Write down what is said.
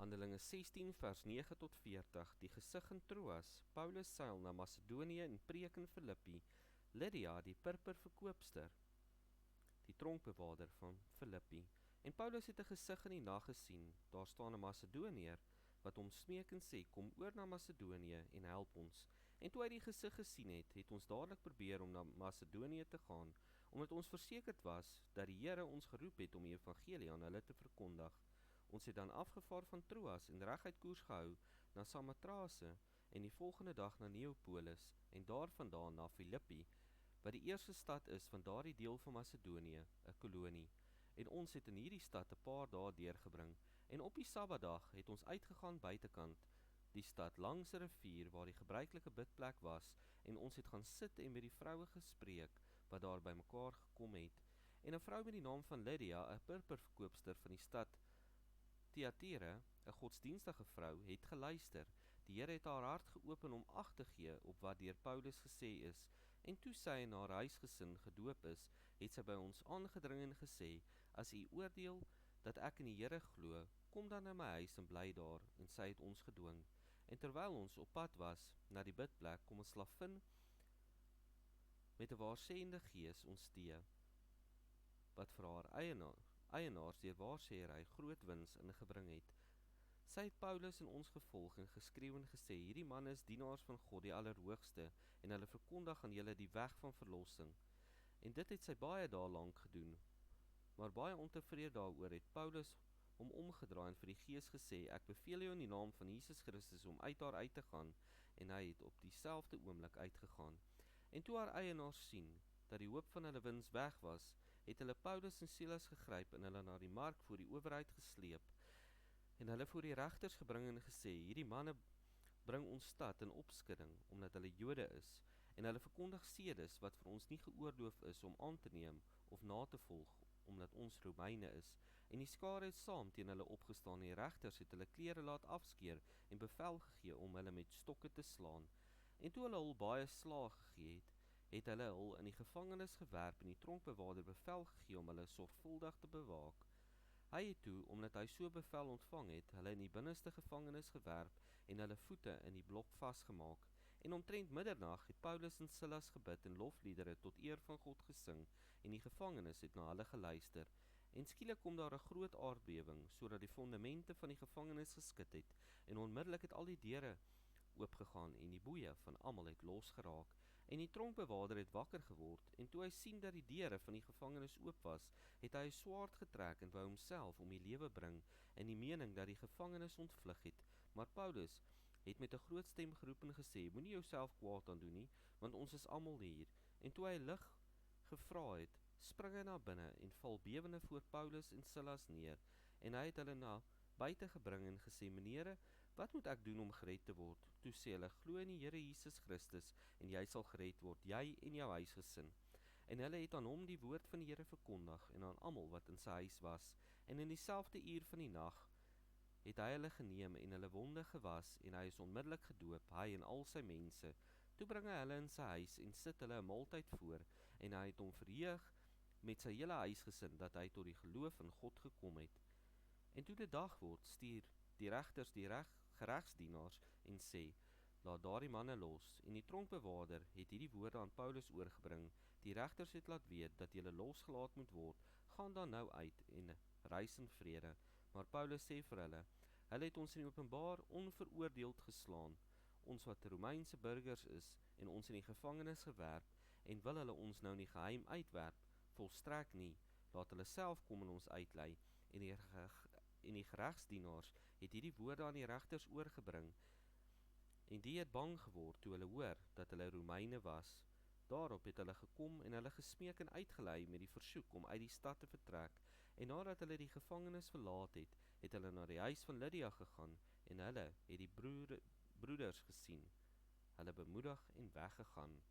Handelinge 16 vers 9 tot 40, die gesig in Troas, Paulus seil na Macedonië en preek in Filippi, Lydia die purperverkoopster, die tronkbewaarder van Filippi. En Paulus het 'n gesig in die nag gesien, daar staan 'n Macedoniër, wat hom smeek en sê, kom oor na Macedonië en help ons. En toe hy die gesig gesien het ons dadelik probeer om na Macedonië te gaan, omdat ons versekerd was, dat die Here ons geroep het om die evangelie aan hulle te verkondig. Ons het dan afgevaar van Troas en reguit koers gehou na Samotrase en die volgende dag na Neapolis en daarvandaan na Filippi, wat die eerste stad is van daardie deel van Macedonië, 'n kolonie. En ons het in hierdie stad 'n paar dae deurgebring, en op die Sabbatdag het ons uitgegaan buitekant die stad langs 'n rivier waar die gebruikelike bidplek was, en ons het gaan sit en met die vroue gespreek wat daar bymekaar gekom het. En 'n vrou met die naam van Lydia, 'n purperverkoopster van die stad Thyatira, 'n godsdienstige vrou, het geluister. Die Here het haar hart geopen om ag te gee op wat deur Paulus gesê is, en toe sy en haar huisgesin gedoop is, het sy by ons aangedring en gesê, as u oordeel dat ek in die Here glo, kom dan na my huis en bly daar, en sy het ons gedwing. En terwyl ons op pad was na die bidplek, kom 'n slavin met 'n waarsêende gees ons teë, wat vir haar eienaars deur waarsêery groot wins ingebring het. Sy het Paulus en ons gevolg en geskreeu en gesê, hierdie manne is dienaars van God die Allerhoogste, en hulle verkondig aan julle die weg van verlossing. En dit het sy baie dae lank gedoen, maar baie ontevrede daaroor het Paulus hom omgedraai en vir die gees gesê, ek beveel jou in die naam van Jesus Christus om uit haar uit te gaan, en hy het op dieselfde oomblik uitgegaan. En toe haar eienaars sien, dat die hoop van hulle wins weg was, het hulle Paulus en Silas gegryp en hulle na die mark voor die owerheid gesleep, en hulle voor die regters gebring en gesê, hierdie manne bring ons stad in opskudding, omdat hulle Jode is, en hulle verkondig sedes wat vir ons nie geoorloof is om aan te neem of na te volg, omdat ons Romeine is. En die skare het saam teen hulle opgestaan, en die regters het hulle klere laat afskeer en bevel gegee om hulle met stokke te slaan. En toe hulle hul baie slaag gegee het hulle hul in die gevangenis gewerp en die tronkbewaarder bevel gegee om hulle sorgvuldig te bewaak. Hy het toe, omdat hy so bevel ontvang het, hulle in die binneste gevangenis gewerp en hulle voete in die blok vasgemaak. En omtrent middernag het Paulus en Silas gebid en lofliedere tot eer van God gesing, en die gevangenis het na hulle geluister. En skielik kom daar 'n groot aardbewing, sodat die fondamente van die gevangenis geskit het, en onmiddellik het al die deure oopgegaan en die boeye van almal het losgeraak. En die tronkbewaarder het wakker geword, en toe hy sien dat die deure van die gevangenis oop was, het hy 'n swaard getrek en wou homself om die lewe bring, in die mening dat die gevangenis ontvlug het. Maar Paulus het met 'n groot stem geroep en gesê, moenie jouself kwaad aandoen nie, want ons is almal hier. En toe hy lig gevra het, spring hy na binne en val bewende voor Paulus en Silas neer, en hy het hulle na buite gebring en gesê, menere, wat moet ek doen om gered te word? Toe sê hulle, glo in die Here Jesus Christus, en jy sal gered word, jy en jou huisgesin. En hulle het aan hom die woord van die Here verkondig, en aan almal wat in sy huis was. En in dieselfde uur van die nag het hy hulle geneem en hulle wonde gewas, en hy is onmiddellik gedoop, hy en al sy mense. Toe bring hy hulle in sy huis en sit hulle 'n maaltyd voor, en hy het hom verheug met sy hele huisgesin, dat hy tot die geloof in God gekom het. En toe dit dag word, stuur die regters die geregsdienaars en sê, laat daardie manne los. En die tronkbewaarder het hierdie woorde aan Paulus oorgebring, die regters het laat weet dat julle losgelaat moet word, gaan dan nou uit en reis in vrede. Maar Paulus sê vir hulle het ons in openbaar onveroordeeld geslaan, ons wat Romeinse burgers is, en ons in die gevangenis gewerp, en wil hulle ons nou in die geheim uitwerp? Volstrek nie, laat hulle self kom en ons uitlei. En die geregsdienaars het hierdie woorde aan die regters oorgebring, en die het bang geword toe hulle hoor dat hulle Romeine was. Daarop het hulle gekom en hulle gesmeek en uitgelei met die versoek om uit die stad te vertrek, en nadat hulle die gevangenis verlaat het hulle na die huis van Lydia gegaan, en hulle het die broeders gesien, hulle bemoedig en weggegaan.